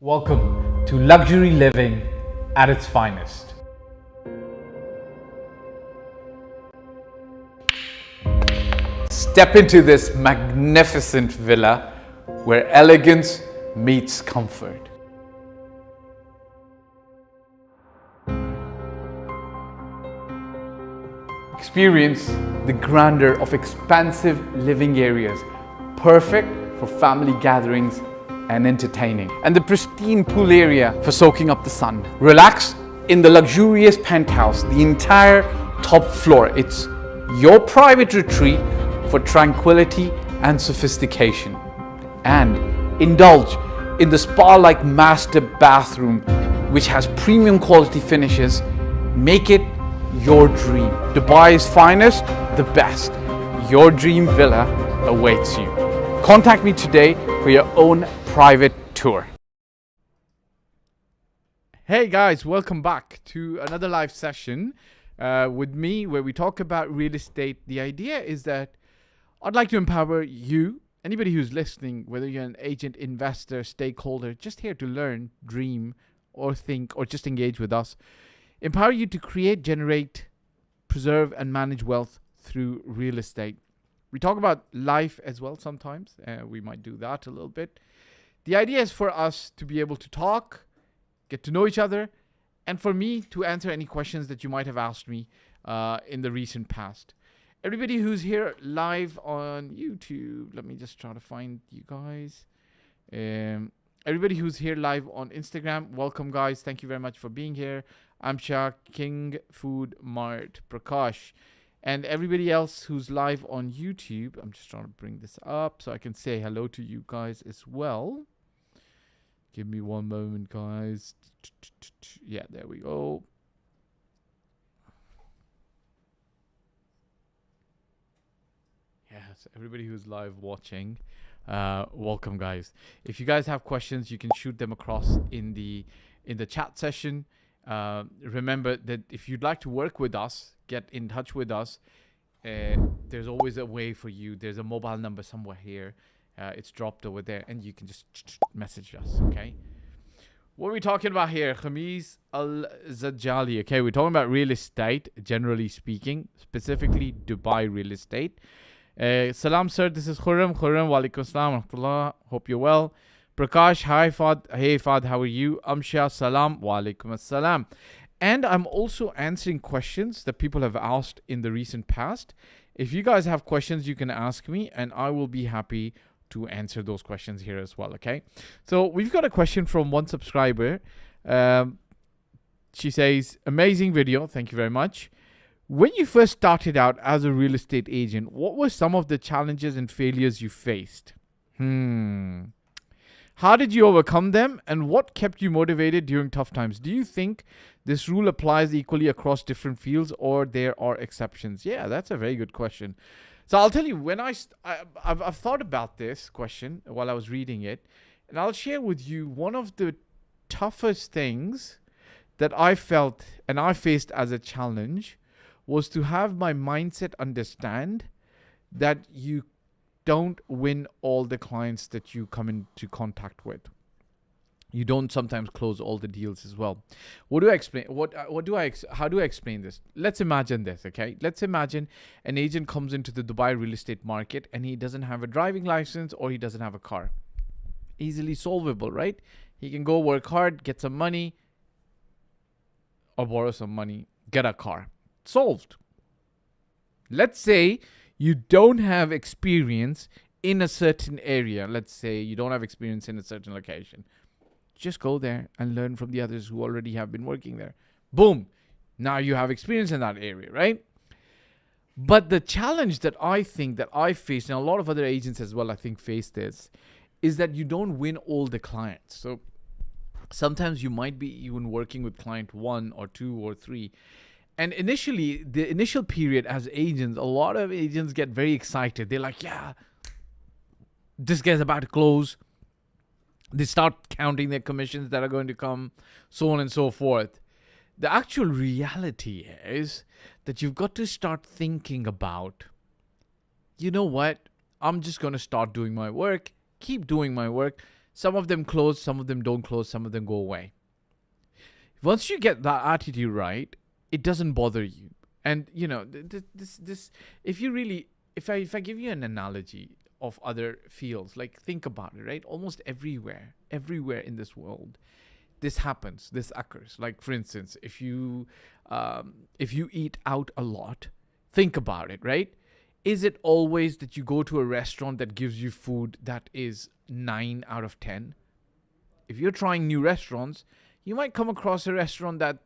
Welcome to luxury living at its finest. Step into this magnificent villa where elegance meets comfort. Experience the grandeur of expansive living areas, perfect for family gatherings and entertaining, and the pristine pool area for soaking up the sun. Relax in the luxurious penthouse, the entire top floor. It's your private retreat for tranquility and sophistication. And indulge in the spa-like master bathroom, which has premium quality finishes. Make it your dream. Dubai's finest, the best. Your dream villa awaits you. Contact me today for your own private tour. Hey guys, welcome back to another live session with me where we talk about real estate. The idea is that I'd like to empower you, anybody who's listening, whether you're an agent, investor, stakeholder, just here to learn, dream, or think, or just engage with us. Empower you to create, generate, preserve, and manage wealth through real estate. We talk about life as well sometimes. We might do that a little bit. The idea is for us to be able to talk, get to know each other, and for me to answer any questions that you might have asked me in the recent past. Everybody who's here live on YouTube, let me just try to find you guys. Everybody who's here live on Instagram, welcome guys. Thank you very much for being here. Amsha, King Food Mart, Prakash. And everybody else who's live on YouTube, I'm just trying to bring this up so I can say hello to you guys as well. Give me one moment, guys. Yeah, there we go. Yes, everybody who's live watching, welcome, guys. If you guys have questions, you can shoot them across in the chat session. Remember that if you'd like to work with us, get in touch with us. There's always a way for you. There's a mobile number somewhere here. It's dropped over there, and you can just message us, okay? What are we talking about here? Khamis Al-Zajali. Okay, we're talking about real estate, generally speaking, specifically Dubai real estate. Salam, sir. This is Khurram. Khurram, walaikum salam, rahmatullah. Hope you're well. Prakash, hi, Fahd. Hey, Fahd, how are you? Amsha, salam, walaikum assalam. And I'm also answering questions that people have asked in the recent past. If you guys have questions, you can ask me, and I will be happy to answer those questions here as well, okay? So we've got a question from one subscriber. She says, amazing video. Thank you very much. When you first started out as a real estate agent, what were some of the challenges and failures you faced? How did you overcome them, and what kept you motivated during tough times? Do you think this rule applies equally across different fields, or there are exceptions? Yeah, that's a very good question. So I'll tell you, when I've thought about this question while I was reading it, and I'll share with you one of the toughest things that I felt and I faced as a challenge was to have my mindset understand that you don't win all the clients that you come into contact with. You don't sometimes close all the deals as well. What do I explain? How do I explain this? Let's imagine this, okay? Let's imagine an agent comes into the Dubai real estate market and he doesn't have a driving license or he doesn't have a car. Easily solvable, right? He can go work hard, get some money, or borrow some money, get a car. Solved. Let's say you don't have experience in a certain area. Let's say you don't have experience in a certain location. Just go there and learn from the others who already have been working there. Boom. Now you have experience in that area, right? But the challenge that I think that I faced, and a lot of other agents as well, I think face this, is that you don't win all the clients. So sometimes you might be even working with client 1 or 2 or 3. And initially, the initial period as agents, a lot of agents get very excited. They're like, yeah, this guy's about to close. They start counting their commissions that are going to come, so on and so forth. The actual reality is that you've got to start thinking about, you know what? I'm just going to start doing my work, keep doing my work. Some of them close, some of them don't close, some of them go away. Once you get that attitude right, it doesn't bother you. And this if you really, if I give you an analogy of other fields, like think about it, right? Almost everywhere in this world, this happens, this occurs. Like for instance, if you eat out a lot, think about it, right? Is it always that you go to a restaurant that gives you food that is 9 out of 10? If you're trying new restaurants, you might come across a restaurant that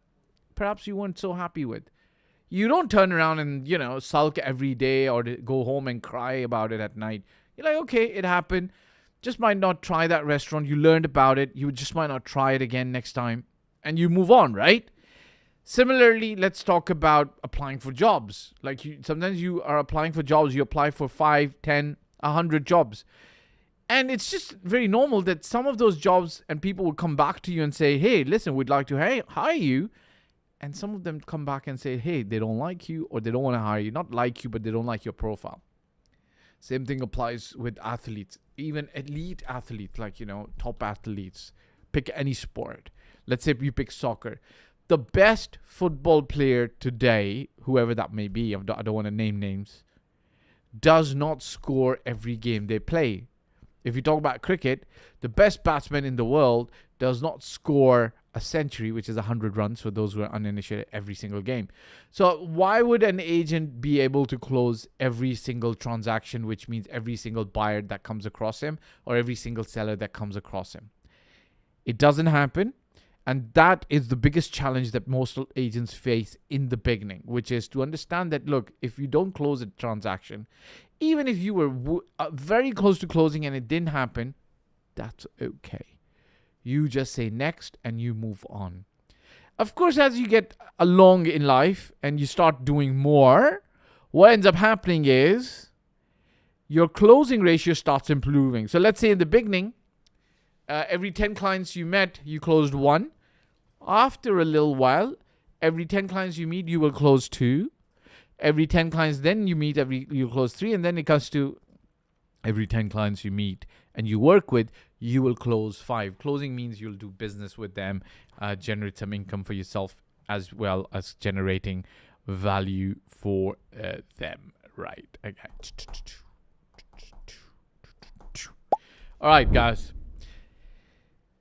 perhaps you weren't so happy with. You don't turn around and, sulk every day or go home and cry about it at night. You're like, okay, it happened. Just might not try that restaurant. You learned about it. You just might not try it again next time. And you move on, right? Similarly, let's talk about applying for jobs. Like sometimes you are applying for jobs. You apply for 5, 10, 100 jobs. And it's just very normal that some of those jobs and people will come back to you and say, hey, listen, we'd like to hire you. And some of them come back and say, hey, they don't like you or they don't want to hire you. Not like you, but they don't like your profile. Same thing applies with athletes, even elite athletes, like, top athletes. Pick any sport. Let's say you pick soccer. The best football player today, whoever that may be, I don't want to name names, does not score every game they play. If you talk about cricket, the best batsman in the world does not score a century, which is 100 runs for those who are uninitiated, every single game. So why would an agent be able to close every single transaction, which means every single buyer that comes across him or every single seller that comes across him? It doesn't happen. And that is the biggest challenge that most agents face in the beginning, which is to understand that, look, if you don't close a transaction, even if you were very close to closing and it didn't happen, that's okay. You just say next and you move on. Of course, as you get along in life and you start doing more, what ends up happening is your closing ratio starts improving. So let's say in the beginning, every 10 clients you met, you closed 1. After a little while, every 10 clients you meet, you will close 2. Every 10 clients then you meet, you close 3. And then it comes to every 10 clients you meet and you work with, you will close 5. Closing means you'll do business with them, generate some income for yourself, as well as generating value for them. Right. Okay. All right, guys.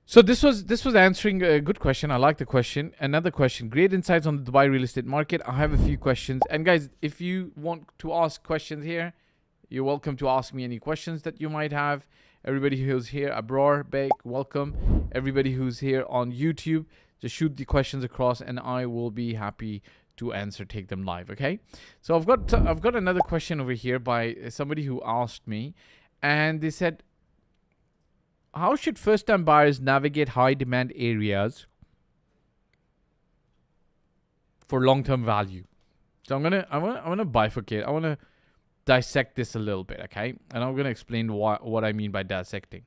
So this was answering a good question. I like the question. Another question. Great insights on the Dubai real estate market. I have a few questions. And guys, if you want to ask questions here, you're welcome to ask me any questions that you might have. Everybody who's here, Abrar, Bek, welcome. Everybody who's here on YouTube, just shoot the questions across and I will be happy to take them live, okay? So I've got another question over here by somebody who asked me, and they said, how should first-time buyers navigate high-demand areas for long-term value? So I'm gonna bifurcate. I want to dissect this a little bit, okay? And I'm gonna explain what I mean by dissecting.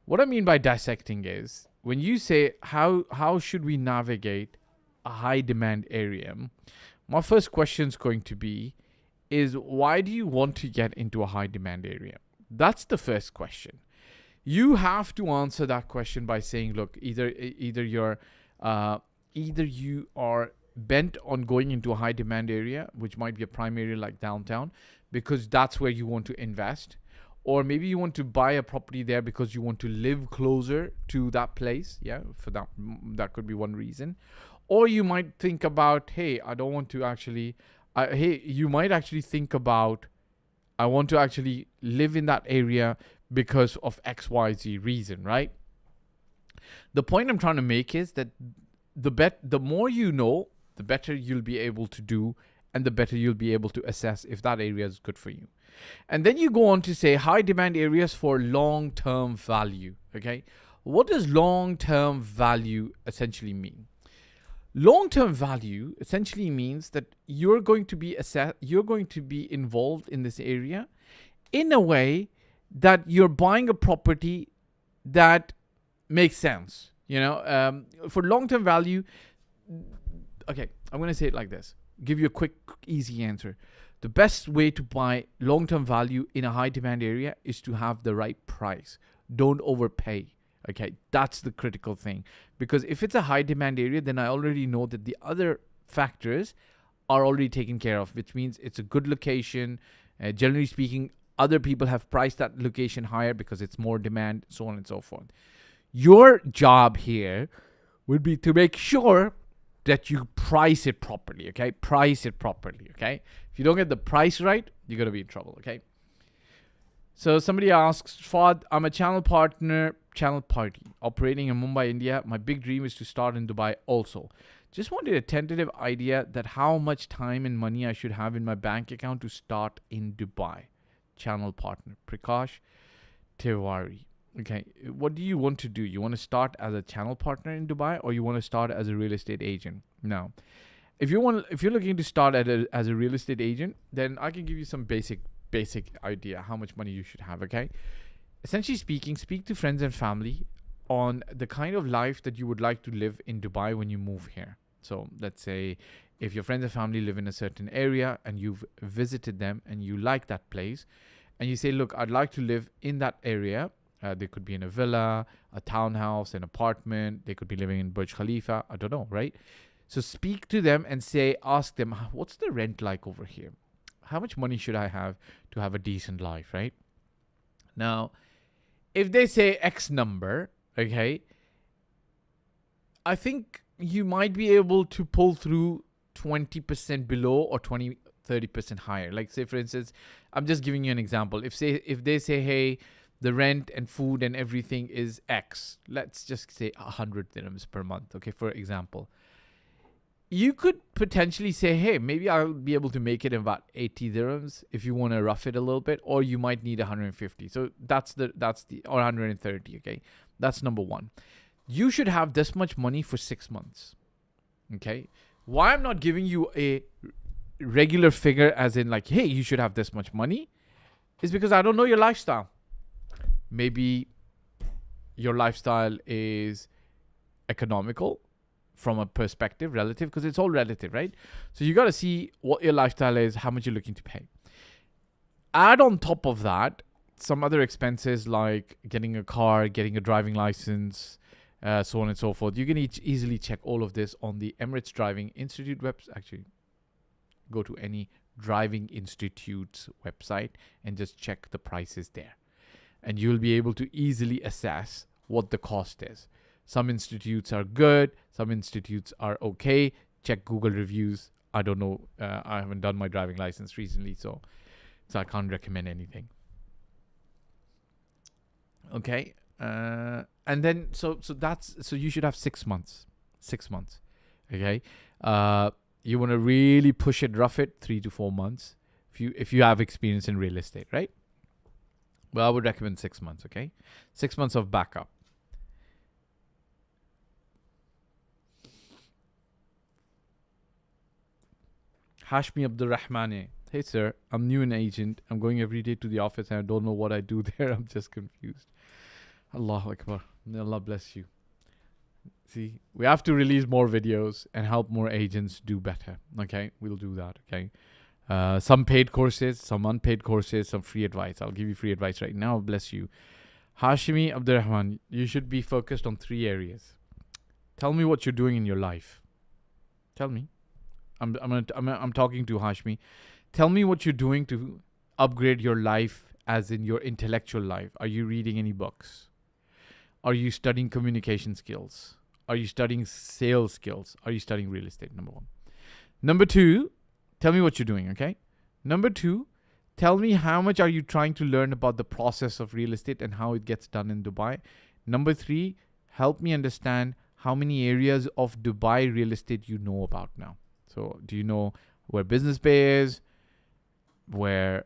What I mean by dissecting is when you say how should we navigate a high-demand area, my first question is going to be is why do you want to get into a high-demand area? That's the first question. You have to answer that question by saying, look, either you are bent on going into a high demand area, which might be a prime area like downtown, because that's where you want to invest, or maybe you want to buy a property there because you want to live closer to that place. Yeah, for that could be one reason. Or you might think about, hey, I don't want to actually. You might actually think about, I want to actually live in that area because of XYZ reason, right? The point I'm trying to make is that the more you know, the better you'll be able to do, and the better you'll be able to assess if that area is good for you. And then you go on to say high demand areas for long-term value, okay? What does long-term value essentially mean? Long-term value essentially means that you're going to be involved in this area in a way that you're buying a property that makes sense. For long-term value, okay, I'm going to say it like this. Give you a quick, easy answer. The best way to buy long-term value in a high-demand area is to have the right price. don't overpay. Okay, that's the critical thing. Because if it's a high demand area, then I already know that the other factors are already taken care of, which means it's a good location. Generally speaking, other people have priced that location higher because it's more demand, so on and so forth. Your job here would be to make sure that you price it properly, okay? Price it properly, okay? If you don't get the price right, you're going to be in trouble, okay? So somebody asks, Fahd, I'm a channel party operating in Mumbai, India. My big dream is to start in Dubai also. Just wanted a tentative idea that how much time and money I should have in my bank account to start in Dubai. Channel partner, Prakash Tiwari. Okay, what do you want to do? You want to start as a channel partner in Dubai, or you want to start as a real estate agent? Now, if you're looking to start as a real estate agent, then I can give you some basic idea how much money you should have. Okay, essentially speaking, speak to friends and family on the kind of life that you would like to live in Dubai when you move here. So let's say if your friends and family live in a certain area and you've visited them and you like that place, and you say, look, I'd like to live in that area. They could be in a villa, a townhouse, an apartment. They could be living in Burj Khalifa. I don't know, right? So speak to them and ask them, what's the rent like over here? How much money should I have to have a decent life, right? Now, if they say X number, okay, I think you might be able to pull through 20% below or 30% higher. Like say, for instance, I'm just giving you an example. If they say, hey, the rent and food and everything is X, let's just say 100 dirhams per month, okay, for example. You could potentially say, hey, maybe I'll be able to make it in about 80 dirhams if you want to rough it a little bit, or you might need 150. So that's the or 130, okay? That's number one. You should have this much money for 6 months, okay? Why I'm not giving you a regular figure as in like, hey, you should have this much money is because I don't know your lifestyle. Maybe your lifestyle is economical from a perspective relative, because it's all relative, right? So you got to see what your lifestyle is, how much you're looking to pay. Add on top of that some other expenses like getting a car, getting a driving license, so on and so forth. You can easily check all of this on the Emirates Driving Institute website. Actually, go to any driving institute's website and just check the prices there. And you'll be able to easily assess what the cost is. Some institutes are good. Some institutes are okay. Check Google reviews. I don't know. I haven't done my driving license recently, so I can't recommend anything. Okay. And then, so you should have 6 months. 6 months. Okay. You want to really push it, rough it, 3 to 4 months. If you have experience in real estate, right? Well, I would recommend 6 months, okay? 6 months of backup. Hashmi Abdurrahmane. Hey, sir, I'm new in agent. I'm going every day to the office and I don't know what I do there. I'm just confused. Allahu Akbar. May Allah bless you. See, we have to release more videos and help more agents do better, okay? We'll do that, okay? Some paid courses, some unpaid courses, some free advice. I'll give you free advice right now. Bless you. Hashimi Abdurrahman, you should be focused on 3 areas. Tell me what you're doing in your life. Tell me. I'm talking to Hashmi. Tell me what you're doing to upgrade your life, as in your intellectual life. Are you reading any books? Are you studying communication skills? Are you studying sales skills? Are you studying real estate? Number 1. Number 2, tell me what you're doing, okay? Number 2, tell me how much are you trying to learn about the process of real estate and how it gets done in Dubai. Number 3, help me understand how many areas of Dubai real estate you know about now. So do you know where Business Bay is, where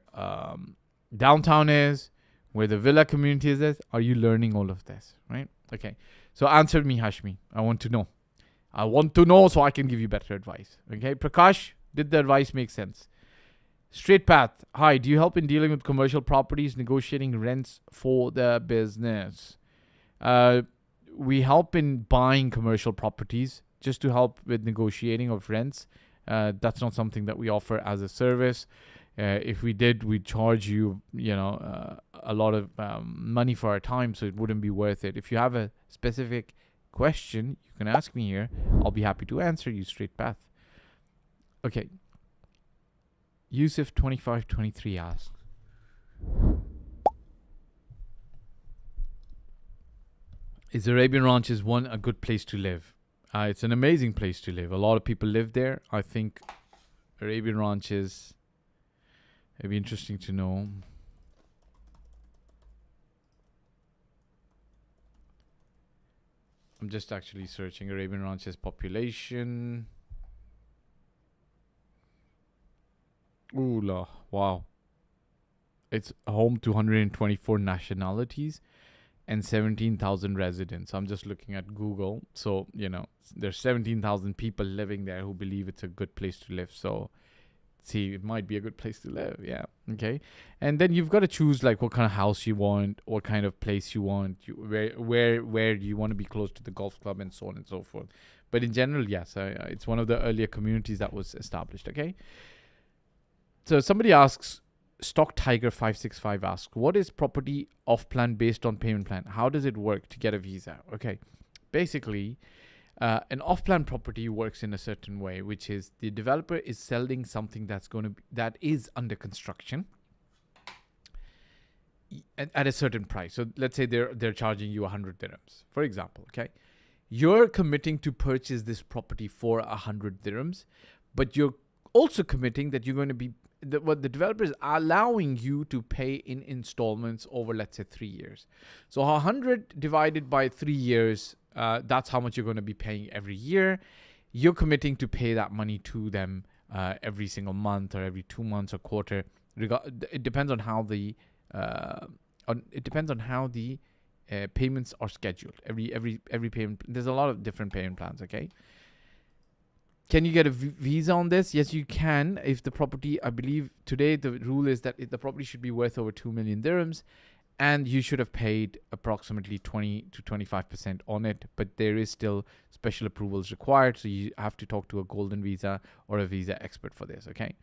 downtown is, where the villa community is? Are you learning all of this, right? Okay. So answer me, Hashmi. I want to know. I want to know so I can give you better advice. Okay. Prakash, did the advice make sense? Straight Path. Hi, do you help in dealing with commercial properties, negotiating rents for the business? We help in buying commercial properties just to help with negotiating of rents. That's not something that we offer as a service. If we did, we'd charge you, a lot of money for our time, so it wouldn't be worth it. If you have a specific question, you can ask me here. I'll be happy to answer you straight path. Okay. Yusuf 2523 asks, is Arabian Ranches one a good place to live? It's an amazing place to live. A lot of people live there. I think Arabian Ranches, it'd be interesting to know. I'm just actually searching Arabian Ranches population. Ooh la, wow. It's home to 124 nationalities and 17,000 residents. I'm just looking at Google. So, there's 17,000 people living there who believe it's a good place to live. So, see, it might be a good place to live. Yeah. Okay. And then you've got to choose like what kind of house you want, what kind of place you want, where do you want to be close to the golf club, and so on and so forth. But in general, yes, it's one of the earlier communities that was established. Okay. So somebody asks, Stock Tiger 565 asks, what is property off plan based on payment plan? How does it work to get a visa? Okay. Basically, an off-plan property works in a certain way, which is the developer is selling something that is under construction at a certain price. So let's say they're charging you 100 dirhams, for example. Okay, you're committing to purchase this property for 100 dirhams, but you're also committing that you're going to be what the developer is allowing you to pay in installments over, let's say, 3 years. So 100 divided by 3 years. That's how much you're going to be paying every year. You're committing to pay that money to them every single month or every 2 months or quarter. It depends on how the payments are scheduled. Every payment. There's a lot of different payment plans. Okay. Can you get a visa on this? Yes, you can. If the property, I believe today the rule is that the property should be worth over 2 million dirhams. And you should have paid approximately 20 to 25% on it. But there is still special approvals required. So you have to talk to a golden visa or a visa expert for this. Okay.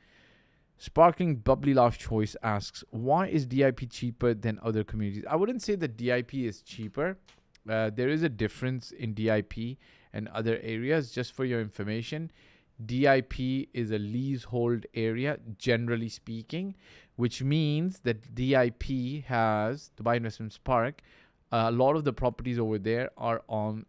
Sparkling Bubbly Life Choice asks, why is DIP cheaper than other communities? I wouldn't say that DIP is cheaper. There is a difference in DIP and other areas. Just for your information, DIP is a leasehold area, generally speaking, which means that DIP has, Dubai Investments Park, a lot of the properties over there are on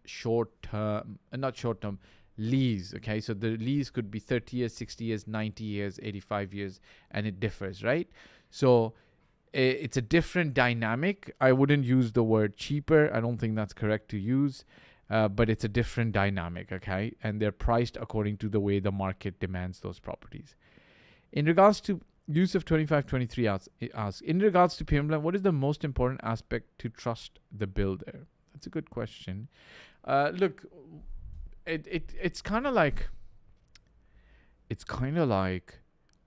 not short-term, lease. Okay, so the lease could be 30 years, 60 years, 90 years, 85 years, and it differs, right? So it's a different dynamic. I wouldn't use the word cheaper. I don't think that's correct to use. But it's a different dynamic, okay? And they're priced according to the way the market demands those properties. In regards to Yusuf 2523 asks, in regards to payment plan, what is the most important aspect to trust the builder? That's a good question. Look, it's kind of like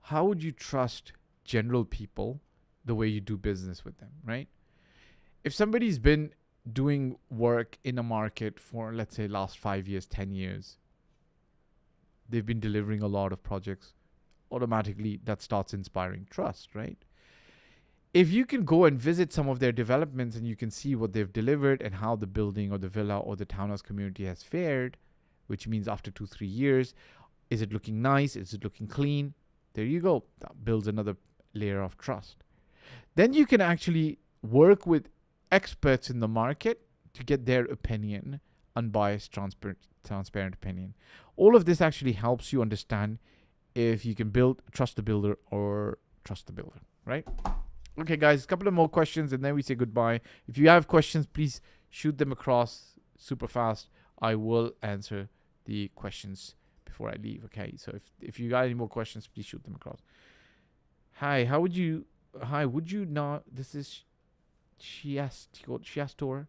how would you trust general people the way you do business with them, right? If somebody's been doing work in a market for, let's say, last 5 years, 10 years, they've been delivering a lot of projects, automatically that starts inspiring trust, right? If you can go and visit some of their developments and you can see what they've delivered and how the building or the villa or the townhouse community has fared, which means after 2-3 years, is it looking nice? Is it looking clean? There you go. That builds another layer of trust. Then you can actually work with experts in the market to get their opinion, unbiased, transparent opinion. All of this actually helps you understand if you can trust the builder or trust the builder, right? Okay, guys, a couple of more questions and then we say goodbye. If you have questions, please shoot them across super fast. I will answer the questions before I leave, okay? So if you got any more questions, please shoot them across. Would you not, this is Shiastor.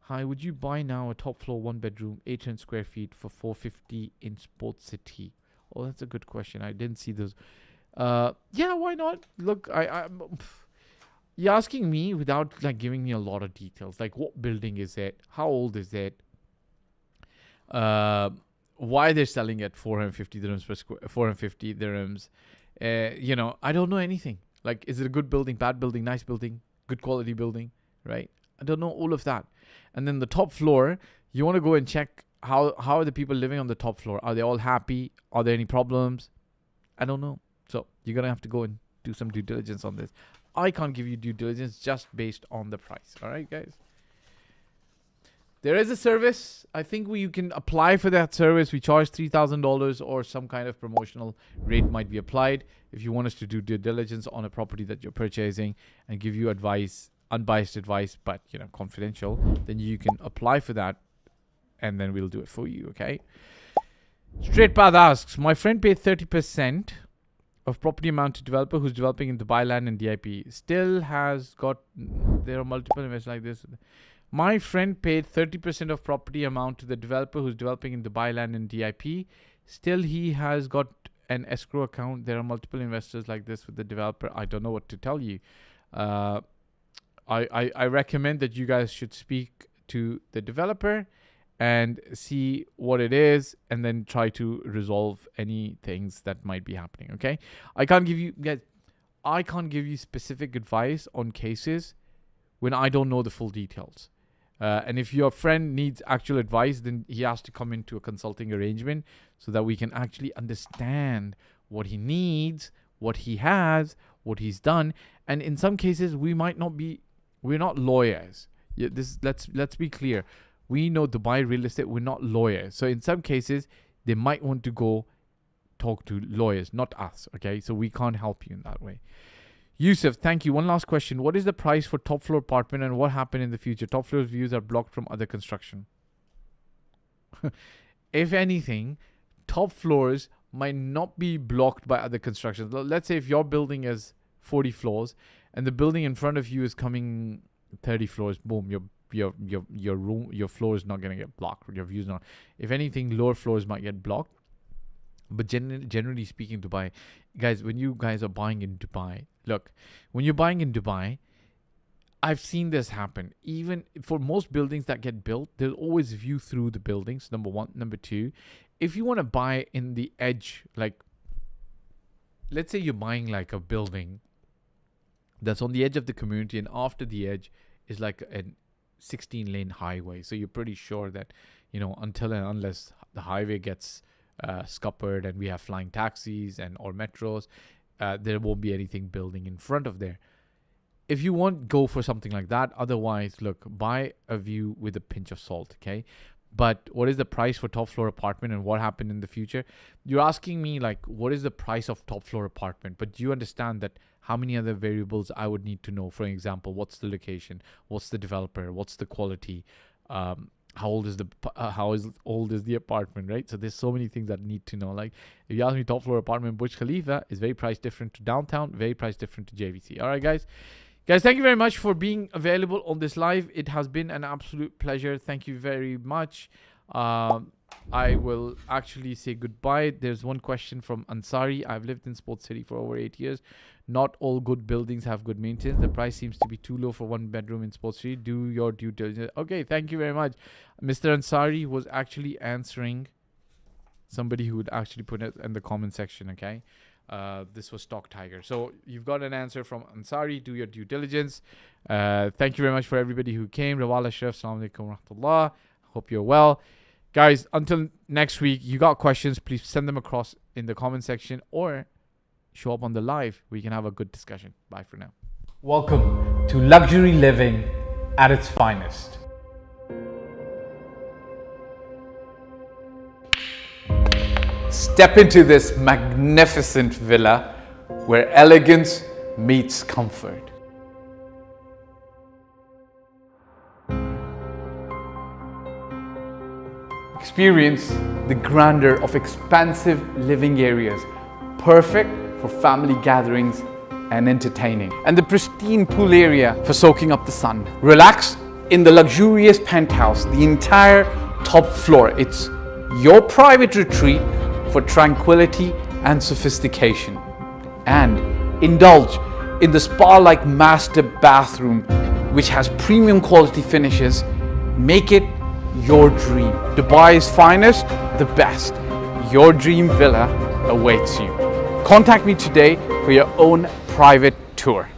Hi, would you buy now a top floor 1 bedroom 800 square feet for 450 in Sports City? Oh, that's a good question. I didn't see those. Yeah, why not? Look, you're asking me without like giving me a lot of details. Like, what building is it? How old is it? Why they're selling at 450 dirhams per square? 450 dirhams. I don't know anything. Like, is it a good building, bad building, nice building, good quality building, right? I don't know all of that. And then the top floor, you want to go and check how are the people living on the top floor? Are they all happy? Are there any problems? I don't know. So you're going to have to go and do some due diligence on this. I can't give you due diligence just based on the price. All right, guys? There is a service. I think you can apply for that service. We charge $3,000 or some kind of promotional rate might be applied if you want us to do due diligence on a property that you're purchasing and give you advice, unbiased advice, but confidential. Then you can apply for that, and then we'll do it for you. Okay. Straight Path asks, my friend paid 30% of property amount to developer who's developing in Dubai land and DIP. Still has got. There are multiple investors like this. My friend paid 30% of property amount to the developer who's developing in Dubai land and DIP. Still, he has got an escrow account. There are multiple investors like this with the developer. I don't know what to tell you. I recommend that you guys should speak to the developer and see what it is, and then try to resolve any things that might be happening. Okay, I can't give you specific advice on cases when I don't know the full details. And if your friend needs actual advice, then he has to come into a consulting arrangement so that we can actually understand what he needs, what he has, what he's done. And in some cases, we're not lawyers. Yeah, let's be clear. We know Dubai real estate, we're not lawyers. So in some cases, they might want to go talk to lawyers, not us. Okay, so we can't help you in that way. Yusuf, thank you. One last question. What is the price for top floor apartment and what happened in the future? Top floor views are blocked from other construction. If anything, top floors might not be blocked by other construction. Let's say if your building is 40 floors and the building in front of you is coming 30 floors, boom, your floor is not going to get blocked. Your view is not. If anything, lower floors might get blocked. But generally speaking, Dubai, guys, when you guys are buying in Dubai, look, when you're buying in Dubai, I've seen this happen. Even for most buildings that get built, there's always view through the buildings, number one. Number two, if you want to buy in the edge, like, let's say you're buying like a building that's on the edge of the community, and after the edge is like a 16-lane highway. So you're pretty sure that, until and unless the highway gets scuppered and we have flying taxis or metros, there won't be anything building in front of there. If you want, go for something like that. Otherwise, look, buy a view with a pinch of salt. Okay, but what is the price for top floor apartment and what happened in the future? You're asking me like, what is the price of top floor apartment? But do you understand that how many other variables I would need to know? For example, what's the location, what's the developer, what's the quality, how old is the apartment, right? So there's so many things that I need to know. Like if you ask me, top floor apartment Burj Khalifa is very price different to downtown, very price different to JVC. All right, guys, thank you very much for being available on this live. It has been an absolute pleasure. Thank you very much. I will actually say goodbye. There's one question from Ansari. I've lived in Sports City for over 8 years. Not all good buildings have good maintenance. The price seems to be too low for one bedroom in Sports City. Do your due diligence. Okay, thank you very much. Mr. Ansari was actually answering somebody who would actually put it in the comment section, okay? This was Stock Tiger. So you've got an answer from Ansari. Do your due diligence. Thank you very much for everybody who came. Rawal Ashraf, Assalamu alaikum rahmatullah. Hope you're well. Guys, until next week, you got questions, please send them across in the comment section or show up on the live. We can have a good discussion. Bye for now. Welcome to luxury living at its finest. Step into this magnificent villa where elegance meets comfort. Experience the grandeur of expansive living areas, perfect for family gatherings and entertaining, and the pristine pool area for soaking up the sun. Relax in the luxurious penthouse, the entire top floor. It's your private retreat for tranquility and sophistication. And indulge in the spa-like master bathroom, which has premium quality finishes. Make it your dream. Dubai's finest, the best. Your dream villa awaits you. Contact me today for your own private tour.